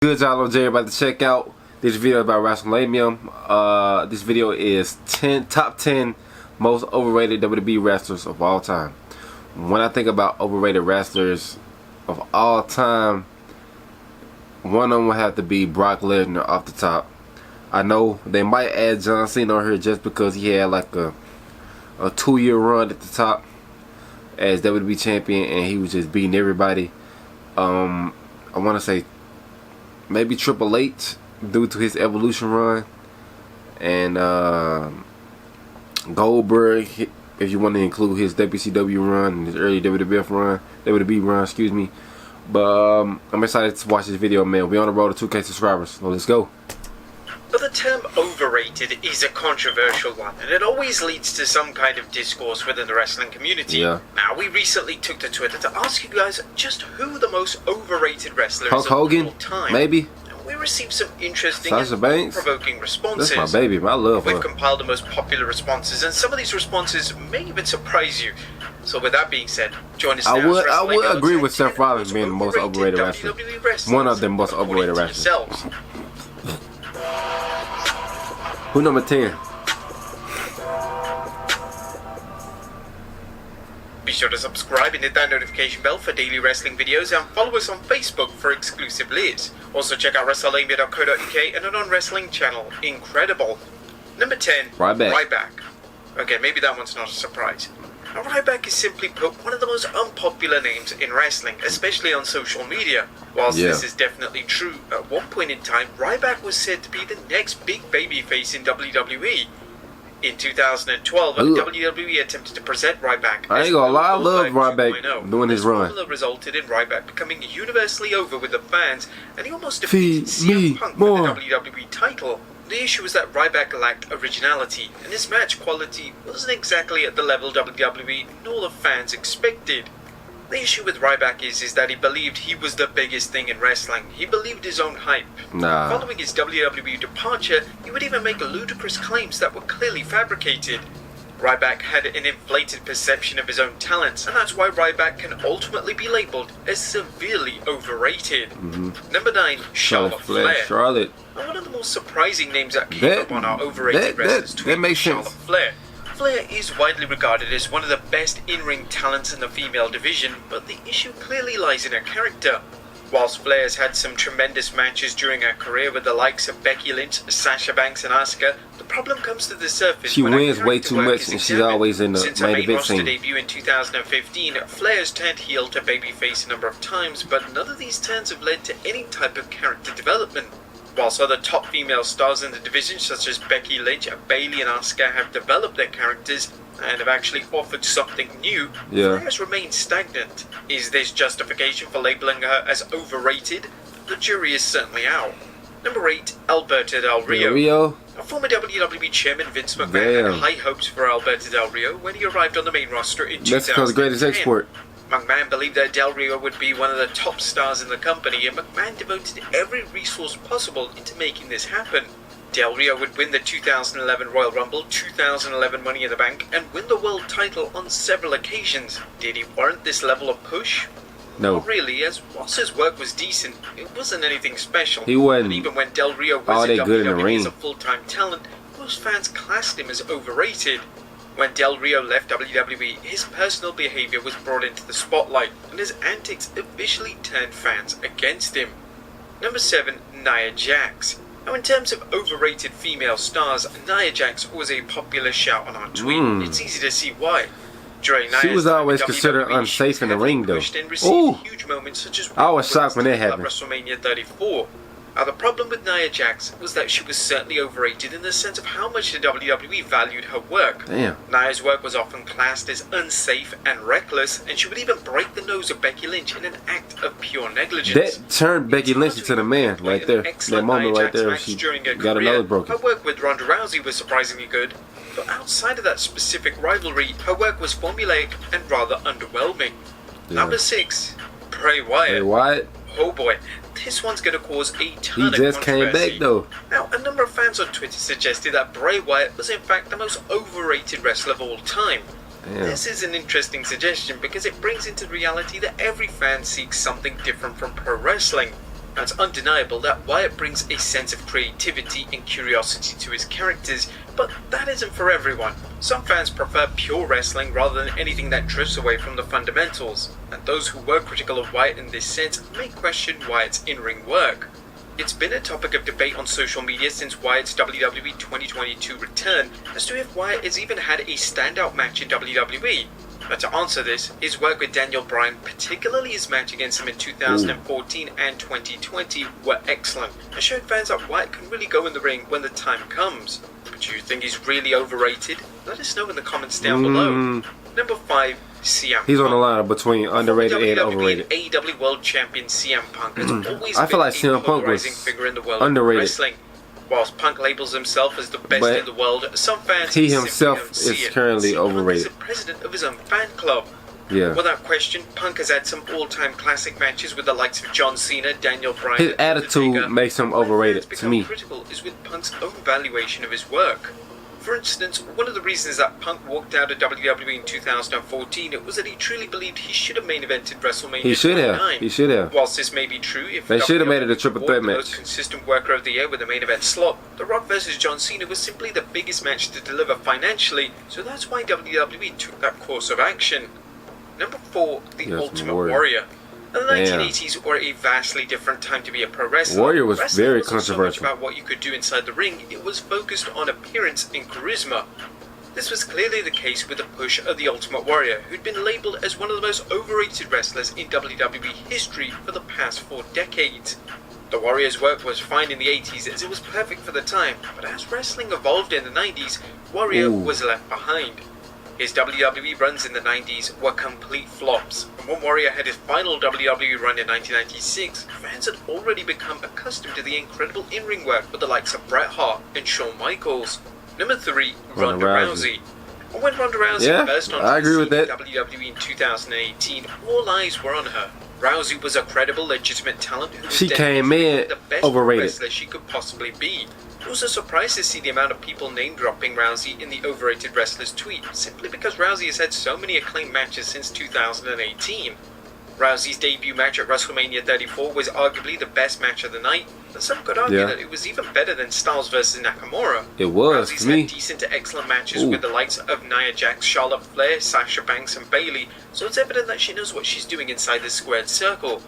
good, y'all? I'm Jerry. About to check out this video about WrestleMania. This video is top 10 most overrated WWE wrestlers of all time. When I think about overrated wrestlers of all time, one of them would have to be Brock Lesnar off the top. I know they might add John Cena on here just because he had like a 2-year run at the top as WWE champion and he was just beating everybody. I want to say maybe Triple H due to his Evolution run, and Goldberg if you want to include his WCW run and his early WWE run, excuse me. But I'm excited to watch this video, man. We're on the road to 2K subscribers, so let's go. But the term overrated is a controversial one, and it always leads to some kind of discourse within the wrestling community. Yeah. Now, we recently took to Twitter to ask you guys just who the most overrated wrestlers Hulk of Hogan, all time. maybe. And we received some interesting Sasha and Banks. provoking responses. That's my baby. I love her. We've compiled the most popular responses, and some of these responses may even surprise you. So with that being said, join us now. I would agree with Seth Rollins being the most overrated wrestler. One of the most overrated wrestlers. Who number 10? Be sure to subscribe and hit that notification bell for daily wrestling videos, and follow us on Facebook for exclusive lists. Also check out WrestleMania.co.uk and our non-wrestling channel, Incredible. Number 10, Ryback. Okay, maybe that one's not a surprise. Now, Ryback is simply put one of the most unpopular names in wrestling, especially on social media. Whilst this is definitely true, at one point in time, Ryback was said to be the next big babyface in WWE. In 2012, WWE attempted to present Ryback. I ain't gonna lie, I love Ryback doing his run. This resulted in Ryback becoming universally over with the fans, and he almost defeated CM Punk for the WWE title. The issue was that Ryback lacked originality, and his match quality wasn't exactly at the level WWE nor the fans expected. The issue with Ryback is that he believed he was the biggest thing in wrestling. He believed his own hype. Following his WWE departure, he would even make ludicrous claims that were clearly fabricated. Ryback had an inflated perception of his own talents, and that's why Ryback can ultimately be labelled as severely overrated. Number 9, Charlotte Flair. Charlotte. One of the most surprising names that came up on our overrated wrestlers tweet. That makes Charlotte sense. Flair. Flair is widely regarded as one of the best in-ring talents in the female division, but the issue clearly lies in her character. Whilst Flair has had some tremendous matches during her career with the likes of Becky Lynch, Sasha Banks and Asuka, the problem comes to the surface. She wins way too much and she's always in the main event scene. Since her main roster debut in 2015, Flair has turned heel to babyface a number of times, but none of these turns have led to any type of character development. Whilst other top female stars in the division such as Becky Lynch, Bayley and Asuka have developed their characters and have actually offered something new, Flair has remained stagnant. Is this justification for labelling her as overrated? The jury is certainly out. Number 8, Alberto Del Rio. Former WWE Chairman Vince McMahon had high hopes for Alberto Del Rio when he arrived on the main roster in 2010. Mexico's greatest export. McMahon believed that Del Rio would be one of the top stars in the company, and McMahon devoted every resource possible into making this happen. Del Rio would win the 2011 Royal Rumble, 2011 Money in the Bank, and win the world title on several occasions. Did he warrant this level of push? No. Not really, as whilst his work was decent, it wasn't anything special. He wasn't and even when Del Rio was in WWE as a full-time talent, most fans classed him as overrated. When Del Rio left WWE, his personal behaviour was brought into the spotlight, and his antics officially turned fans against him. Number 7, Nia Jax. Now, in terms of overrated female stars, Nia Jax was a popular shout on our tweet. It's easy to see why. During she was always considered unsafe in the ring, though. Huge moments such as I was shocked when that happened. WrestleMania 34. Now, the problem with Nia Jax was that she was certainly overrated in the sense of how much the WWE valued her work. Damn. Nia's work was often classed as unsafe and reckless, and she would even break the nose of Becky Lynch in an act of pure negligence. That turned Becky Lynch into the man right there. That moment right there, she got her nose broken. Her work with Ronda Rousey was surprisingly good, but outside of that specific rivalry, her work was formulaic and rather underwhelming. Number 6, Bray Wyatt. Bray Wyatt? Oh boy, this one's going to cause a ton of controversy. He just came back though. Now, a number of fans on Twitter suggested that Bray Wyatt was in fact the most overrated wrestler of all time. This is an interesting suggestion because it brings into reality that every fan seeks something different from pro wrestling. Now, it's undeniable that Wyatt brings a sense of creativity and curiosity to his characters, but that isn't for everyone. Some fans prefer pure wrestling rather than anything that drifts away from the fundamentals, and those who were critical of Wyatt in this sense may question Wyatt's in-ring work. It's been a topic of debate on social media since Wyatt's WWE 2022 return as to if Wyatt has even had a standout match in WWE. But to answer this, his work with Daniel Bryan, particularly his match against him in 2014 and 2020, were excellent and showed fans that Wyatt can really go in the ring when the time comes. But do you think he's really overrated? Let us know in the comments down below. Number 5, CM Punk. He's on the line between underrated and overrated. AEW World Champion CM Punk has always I feel like been CM a Punk polarizing was figure in the world underrated. of wrestling. Whilst Punk labels himself as the best But in the world, some fans he simply himself don't see is it. currently See, Punk overrated. is the president of his own fan club. Yeah. Without question, Punk has had some all-time classic matches with the likes of John Cena, Daniel Bryan, His and attitude Undertaker. makes him Where overrated fans to me. become critical is with Punk's own valuation of his work. For instance, one of the reasons that Punk walked out of WWE in 2014 was that he truly believed he should have main evented WrestleMania He should 29. have. He should have. Whilst this may be true, if They should have made it a WWE triple awarded threat the most match. consistent worker of the year with the main event slot, The Rock vs John Cena was simply the biggest match to deliver financially, so that's why WWE took that course of action. Number 4, The Yes, Ultimate Warrior. Warrior. The Damn. 1980s were a vastly different time to be a pro wrestler. Warrior was Wrestling very wasn't so much controversial. about what you could do inside the ring, it was focused on appearance and charisma. This was clearly the case with the push of the Ultimate Warrior, who'd been labelled as one of the most overrated wrestlers in WWE history for the past 4 decades. The Warrior's work was fine in the 80s as it was perfect for the time, but as wrestling evolved in the 90s, Warrior was left behind. His WWE runs in the 90s were complete flops, and when Warrior had his final WWE run in 1996, fans had already become accustomed to the incredible in-ring work with the likes of Bret Hart and Shawn Michaels. Number 3, Ronda Rousey. And when Ronda Rousey burst onto I agree the with scene in that. WWE in 2018, all eyes were on her. Rousey was a credible, legitimate talent who was She dedicated came to in being the best overrated. wrestler she could possibly be. It was a surprise to see the amount of people name-dropping Rousey in the Overrated Wrestlers tweet, simply because Rousey has had so many acclaimed matches since 2018. Rousey's debut match at WrestleMania 34 was arguably the best match of the night, and some could argue that it was even better than Styles vs Nakamura. It was, Rousey's to me. had decent to excellent matches with the likes of Nia Jax, Charlotte Flair, Sasha Banks and Bayley, so it's evident that she knows what she's doing inside this squared circle.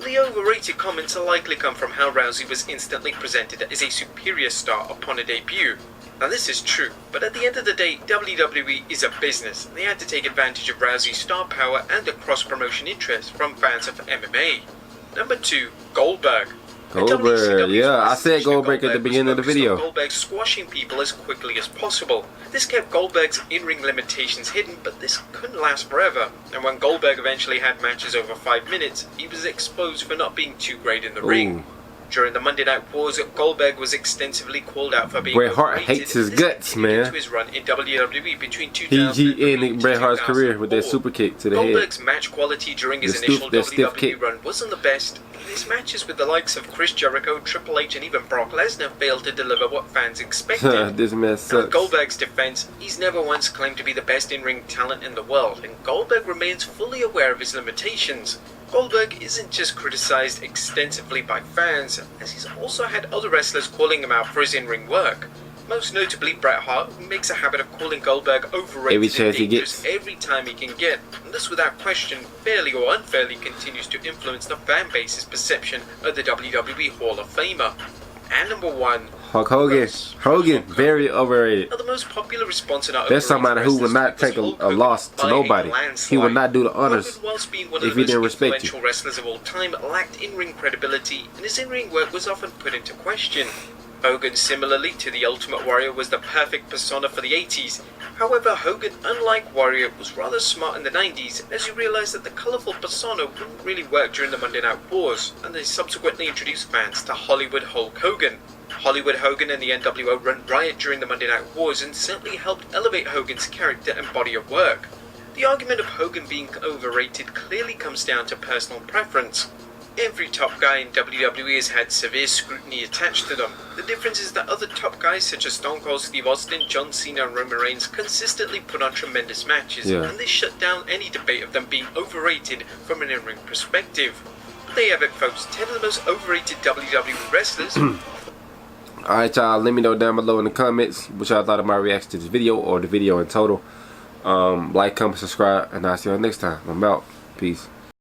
The overrated comments are likely come from how Rousey was instantly presented as a superior star upon her debut. Now this is true, but at the end of the day, WWE is a business, and they had to take advantage of Rousey's star power and the cross-promotion interest from fans of MMA. Number 2, Goldberg. Goldberg, yeah, I said Goldberg at the beginning of the video. Goldberg squashing people as quickly as possible. This kept Goldberg's in-ring limitations hidden, but this couldn't last forever. And when Goldberg eventually had matches over 5 minutes, he was exposed for not being too great in the ring. During the Monday Night Wars, Goldberg was extensively called out for being Bret Hart overrated, hates his and this guts, continued man. To his run in WWE between 2003 He ended to Bret Hart's career with that 2004. super kick to the head. Goldberg's match quality during his initial that stiff WWE kick. run wasn't the best. His matches with the likes of Chris Jericho, Triple H, and even Brock Lesnar failed to deliver what fans expected. This man In sucks. Goldberg's defense, he's never once claimed to be the best in-ring talent in the world, and Goldberg remains fully aware of his limitations. Goldberg isn't just criticized extensively by fans, as he's also had other wrestlers calling him out for his in-ring work. Most notably Bret Hart, who makes a habit of calling Goldberg overrated Every chance and he dangerous gets. every time he can get. And this without question, fairly or unfairly, continues to influence the fan base's perception of the WWE Hall of Famer. And number 1, Hulk Hogan. Hogan, very overrated. now, the most popular response in our There's somebody who overrated would not wrestlers take a was Hulk loss Hogan to by a nobody. He would landslide. not do the honors Hogan, whilst being one of if the he most didn't respect you. influential wrestlers of all time, lacked in-ring credibility, and his in-ring work was often put into question. Hogan, similarly to the Ultimate Warrior, was the perfect persona for the 80s. However, Hogan, unlike Warrior, was rather smart in the 90s, as he realised that the colourful persona wouldn't really work during the Monday Night Wars, and they subsequently introduced fans to Hollywood Hulk Hogan. Hollywood Hogan and the NWO ran riot during the Monday Night Wars and certainly helped elevate Hogan's character and body of work. The argument of Hogan being overrated clearly comes down to personal preference. Every top guy in WWE has had severe scrutiny attached to them. The difference is that other top guys such as Stone Cold Steve Austin, John Cena and Roman Reigns consistently put on tremendous matches, and this shut down any debate of them being overrated from an in-ring perspective. there you have it, folks. 10 of the most overrated WWE wrestlers. Alright, y'all, let me know down below in the comments what y'all thought of my reaction to this video or the video in total. Like, comment, subscribe, and I'll see you next time. I'm out. Peace.